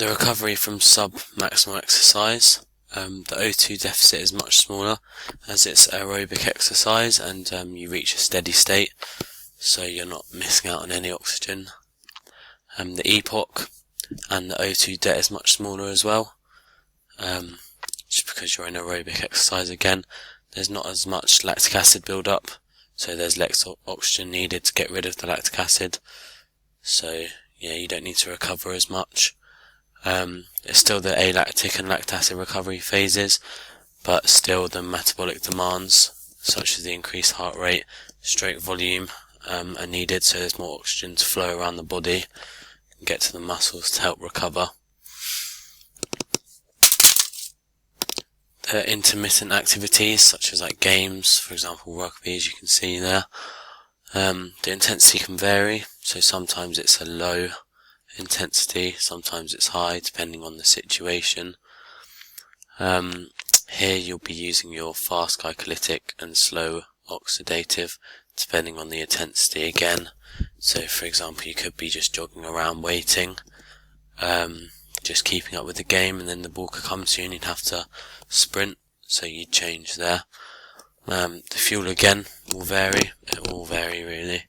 the recovery from sub-maximal exercise, the O2 deficit is much smaller as it's aerobic exercise and you reach a steady state, so you're not missing out on any oxygen. The epoch and the O2 det is much smaller as well, just because you're in aerobic exercise again. There's not as much lactic acid build-up, so there's less oxygen needed to get rid of the lactic acid, so yeah, you don't need to recover as much. It's still the alactic and lactic recovery phases, but still the metabolic demands, such as the increased heart rate, stroke volume, are needed, so there's more oxygen to flow around the body and get to the muscles to help recover. The intermittent activities, such as like games, for example rugby, as you can see there, the intensity can vary, so sometimes it's a low intensity, sometimes it's high, depending on the situation. Here you'll be using your fast glycolytic and slow oxidative, depending on the intensity again. So for example, you could be just jogging around waiting, just keeping up with the game, and then the ball could come to you and you'd have to sprint, so you'd change there. The fuel again will vary, it will vary really,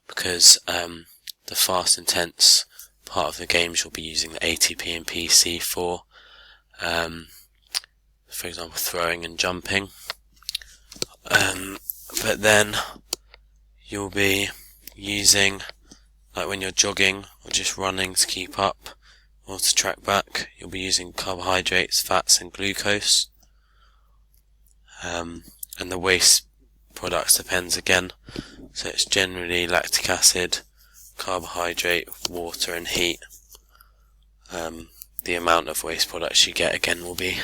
because the fast intense part of the games you'll be using the ATP and PC for example throwing and jumping, but then you'll be using, like when you're jogging or just running to keep up or to track back, you'll be using carbohydrates, fats and glucose, and the waste products depends again, so it's generally lactic acid, carbohydrate, water and heat. The amount of waste products you get again will be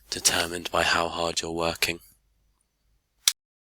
determined by how hard you're working.